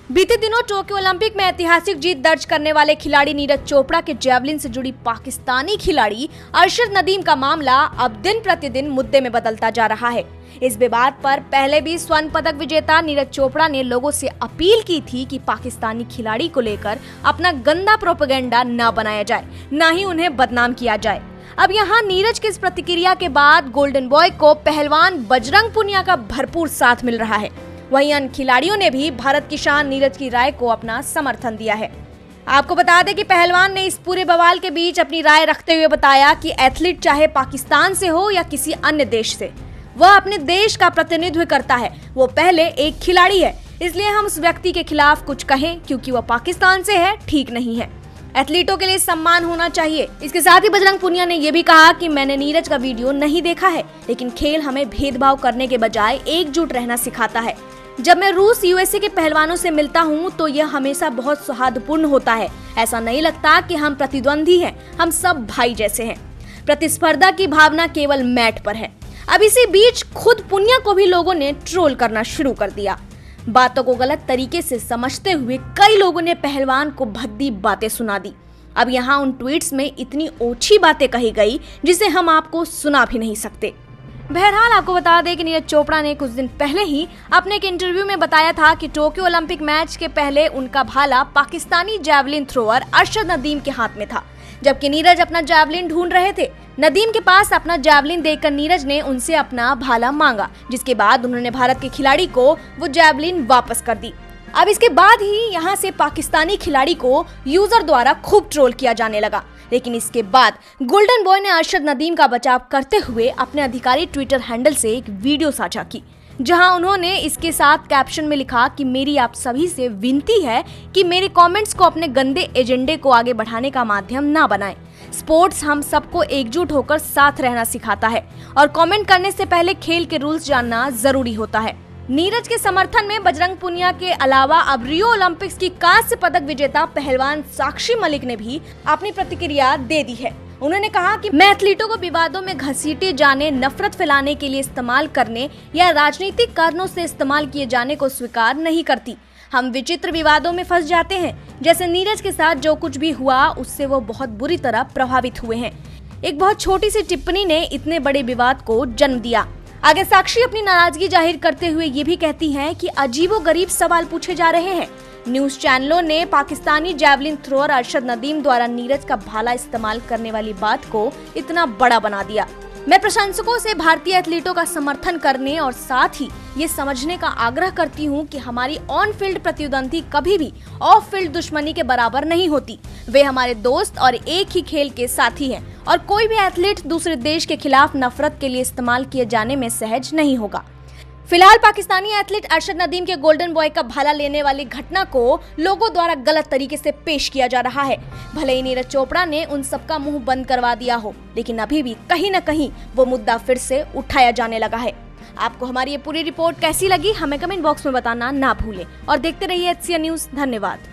बीते दिनों Tokyo Olympic में ऐतिहासिक जीत दर्ज करने वाले खिलाड़ी नीरज चोपड़ा के जैवलिन से जुड़ी पाकिस्तानी खिलाड़ी अरशद नदीम का मामला अब दिन प्रतिदिन मुद्दे में बदलता जा रहा है। इस विवाद पर पहले भी स्वर्ण पदक विजेता नीरज चोपड़ा ने लोगों से अपील की थी कि पाकिस्तानी खिलाड़ी को लेकर अपना गंदा प्रोपेगेंडा न बनाया जाए, न ही उन्हें बदनाम किया जाए। अब यहाँ नीरज की इस प्रतिक्रिया के बाद गोल्डन बॉय को पहलवान बजरंग पुनिया का भरपूर साथ मिल रहा है। वहीं अन्य खिलाड़ियों ने भी भारत की शान नीरज की राय को अपना समर्थन दिया है। आपको बता दें कि पहलवान ने इस पूरे बवाल के बीच अपनी राय रखते हुए बताया कि एथलीट चाहे पाकिस्तान से हो या किसी अन्य देश से, वह अपने देश का प्रतिनिधित्व करता है। वो पहले एक खिलाड़ी है, इसलिए हम उस व्यक्ति के खिलाफ कुछ कहें क्योंकि वह पाकिस्तान से है, ठीक नहीं है। एथलीटों के लिए सम्मान होना चाहिए। इसके साथ ही बजरंग पुनिया ने यह भी कहा कि मैंने नीरज का वीडियो नहीं देखा है, लेकिन खेल हमें भेदभाव करने के बजाय एकजुट रहना सिखाता है। जब मैं रूस यूएसए के पहलवानों से मिलता हूँ तो यह हमेशा बहुत सौहार्दपूर्ण होता है। ऐसा नहीं लगता कि हम प्रतिद्वंदी हैं, हम सब भाई जैसे हैं। प्रतिस्पर्धा की भावना केवल मैट पर है। अब इसी बीच खुद पुनिया को भी लोगों ने ट्रोल करना शुरू कर दिया। बातों को गलत तरीके से समझते हुए कई लोगों ने पहलवान को भद्दी बातें सुना दी। अब यहाँ उन ट्वीट्स में इतनी ओछी बातें कही गई जिसे हम आपको सुना भी नहीं सकते। बहरहाल आपको बता दें कि नीरज चोपड़ा ने कुछ दिन पहले ही अपने एक इंटरव्यू में बताया था कि टोक्यो ओलंपिक मैच के पहले उनका भाला पाकिस्तानी जैवलिन थ्रोअर अरशद नदीम के हाथ में था, जबकि नीरज अपना जैवलिन ढूंढ रहे थे। नदीम के पास अपना जैवलिन देखकर नीरज ने उनसे अपना भाला मांगा, जिसके बाद उन्होंने भारत के खिलाड़ी को वो जैवलिन वापस कर दी। अब इसके बाद ही यहाँ से पाकिस्तानी खिलाड़ी को यूजर द्वारा खूब ट्रोल किया जाने लगा। लेकिन इसके बाद गोल्डन बॉय ने अरशद नदीम का बचाव करते हुए अपने आधिकारिक ट्विटर हैंडल से एक वीडियो साझा की, जहां उन्होंने इसके साथ कैप्शन में लिखा कि मेरी आप सभी से विनती है कि मेरे कमेंट्स को अपने गंदे एजेंडे को आगे बढ़ाने का माध्यम ना बनाएं। स्पोर्ट्स हम सबको एकजुट होकर साथ रहना सिखाता है और कमेंट करने से पहले खेल के रूल्स जानना जरूरी होता है। नीरज के समर्थन में बजरंग पुनिया के अलावा अब रियो ओलंपिक्स की कांस्य पदक विजेता पहलवान साक्षी मलिक ने भी अपनी प्रतिक्रिया दे दी है। उन्होंने कहा कि मैं एथलीटों को विवादों में घसीटे जाने, नफरत फैलाने के लिए इस्तेमाल करने या राजनीतिक कारणों से इस्तेमाल किए जाने को स्वीकार नहीं करती। हम विचित्र विवादों में फंस जाते हैं। जैसे नीरज के साथ जो कुछ भी हुआ उससे वो बहुत बुरी तरह प्रभावित हुए हैं। एक बहुत छोटी सी टिप्पणी ने इतने बड़े विवाद को जन्म दिया। आगे साक्षी अपनी नाराजगी जाहिर करते हुए ये भी कहती हैं कि अजीबोगरीब सवाल पूछे जा रहे हैं। न्यूज चैनलों ने पाकिस्तानी जैवलिन थ्रोअर अरशद नदीम द्वारा नीरज का भाला इस्तेमाल करने वाली बात को इतना बड़ा बना दिया। मैं प्रशंसकों से भारतीय एथलीटों का समर्थन करने और साथ ही ये समझने का आग्रह करती हूँ कि हमारी ऑन फील्ड प्रतिद्वंदी कभी भी ऑफ फील्ड दुश्मनी के बराबर नहीं होती। वे हमारे दोस्त और एक ही खेल के साथी हैं और कोई भी एथलीट दूसरे देश के खिलाफ नफरत के लिए इस्तेमाल किए जाने में सहज नहीं होगा। फिलहाल पाकिस्तानी एथलीट अरशद नदीम के गोल्डन बॉय का भाला लेने वाली घटना को लोगों द्वारा गलत तरीके से पेश किया जा रहा है। भले ही नीरज चोपड़ा ने उन सबका मुंह बंद करवा दिया हो, लेकिन अभी भी कहीं न कहीं वो मुद्दा फिर से उठाया जाने लगा है। आपको हमारी ये पूरी रिपोर्ट कैसी लगी हमें कमेंट बॉक्स में बताना ना भूलें और देखते रहिए HCN न्यूज। धन्यवाद।